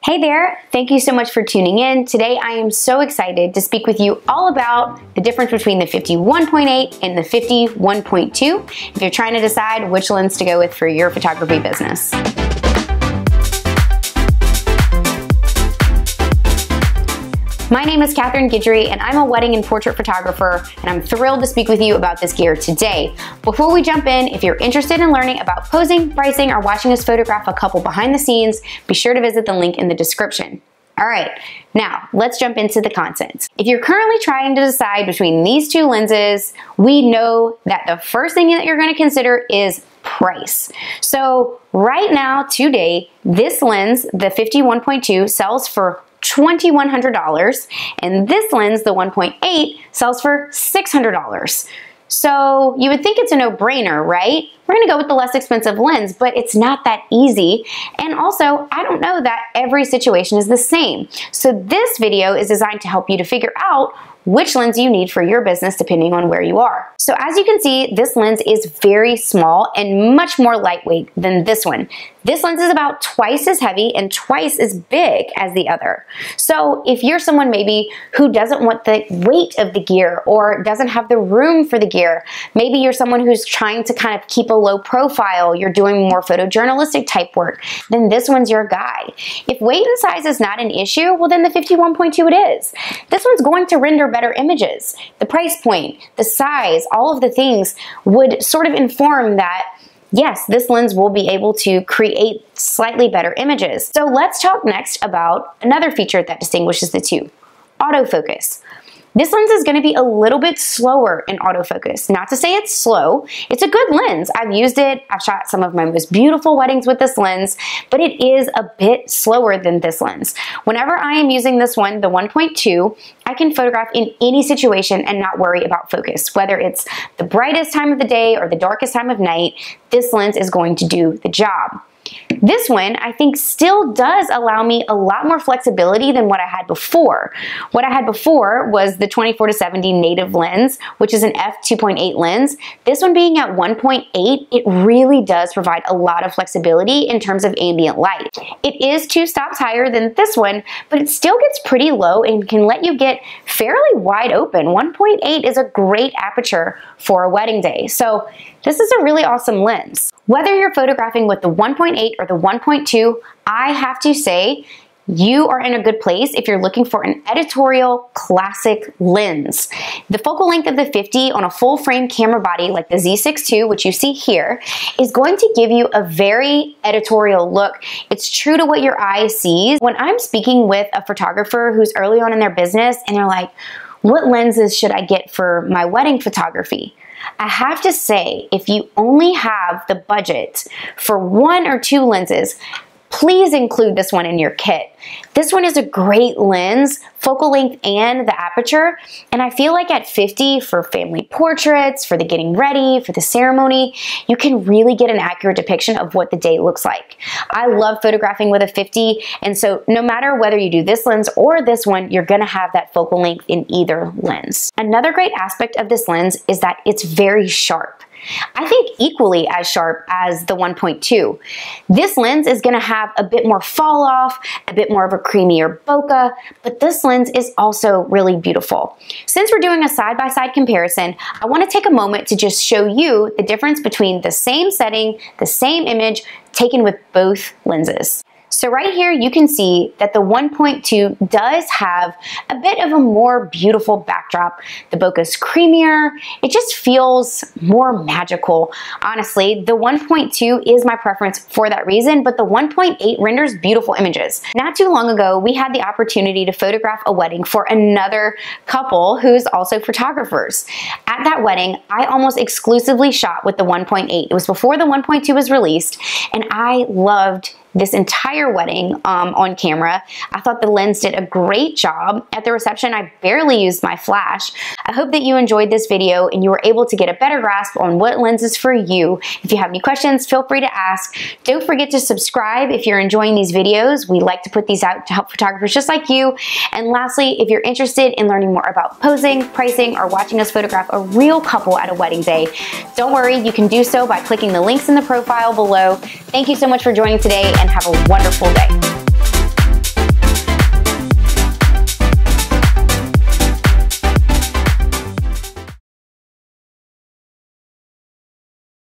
Hey there, thank you so much for tuning in. Today I am so excited to speak with you all about the difference between the 51.8 and the 51.2 if you're trying to decide which lens to go with for your photography business. My name is Catherine Guidry and I'm a wedding and portrait photographer, and I'm thrilled to speak with you about this gear today. Before we jump in, if you're interested in learning about posing, pricing, or watching us photograph a couple behind the scenes, be sure to visit the link in the description. All right, now let's jump into the content. If you're currently trying to decide between these two lenses, we know that the first thing that you're gonna consider is price. So right now, today, this lens, the 51.2, sells for $2,100, and this lens, the 1.8, sells for $600. So you would think it's a no-brainer, right? We're gonna go with the less expensive lens, but it's not that easy. And also, I don't know that every situation is the same. So this video is designed to help you to figure out which lens you need for your business depending on where you are. So as you can see, this lens is very small and much more lightweight than this one. This lens is about twice as heavy and twice as big as the other. So if you're someone maybe who doesn't want the weight of the gear or doesn't have the room for the gear, maybe you're someone who's trying to kind of keep a low profile, you're doing more photojournalistic type work, then this one's your guy. If weight and size is not an issue, well then the 51.2 it is. This one's going to render better images. The price point, the size, all of the things would sort of inform that yes, this lens will be able to create slightly better images. So let's talk next about another feature that distinguishes the two, autofocus. This lens is gonna be a little bit slower in autofocus. Not to say it's slow, it's a good lens. I've used it, I've shot some of my most beautiful weddings with this lens, but it is a bit slower than this lens. Whenever I am using this one, the 1.2, I can photograph in any situation and not worry about focus. Whether it's the brightest time of the day or the darkest time of night, this lens is going to do the job. This one, I think, still does allow me a lot more flexibility than what I had before. What I had before was the 24-70 native lens, which is an f2.8 lens. This one being at 1.8, it really does provide a lot of flexibility in terms of ambient light. It is 2 stops higher than this one, but it still gets pretty low and can let you get fairly wide open. 1.8 is a great aperture for a wedding day. So this is a really awesome lens. Whether you're photographing with the 1.8 or the 1.2, I have to say you are in a good place if you're looking for an editorial classic lens. The focal length of the 50 on a full frame camera body like the Z6 II, which you see here, is going to give you a very editorial look. It's true to what your eye sees. When I'm speaking with a photographer who's early on in their business and they're like, what lenses should I get for my wedding photography? I have to say, if you only have the budget for 1 or 2 lenses, please include this one in your kit. This one is a great lens, focal length and the aperture, and I feel like at 50 for family portraits, for the getting ready, for the ceremony, you can really get an accurate depiction of what the day looks like. I love photographing with a 50, and so no matter whether you do this lens or this one, you're gonna have that focal length in either lens. Another great aspect of this lens is that it's very sharp. I think equally as sharp as the 1.2. This lens is gonna have a bit more fall off, a bit more of a creamier bokeh, but this lens is also really beautiful. Since we're doing a side-by-side comparison, I wanna take a moment to just show you the difference between the same setting, the same image, taken with both lenses. So right here you can see that the 1.2 does have a bit of a more beautiful backdrop. The bokeh's creamier, it just feels more magical. Honestly, the 1.2 is my preference for that reason, but the 1.8 renders beautiful images. Not too long ago, we had the opportunity to photograph a wedding for another couple who's also photographers. At that wedding, I almost exclusively shot with the 1.8. It was before the 1.2 was released, and I loved this entire wedding on camera. I thought the lens did a great job. At the reception, I barely used my flash. I hope that you enjoyed this video and you were able to get a better grasp on what lens is for you. If you have any questions, feel free to ask. Don't forget to subscribe if you're enjoying these videos. We like to put these out to help photographers just like you. And lastly, if you're interested in learning more about posing, pricing, or watching us photograph a real couple at a wedding day, don't worry, you can do so by clicking the links in the profile below. Thank you so much for joining today and have a wonderful day.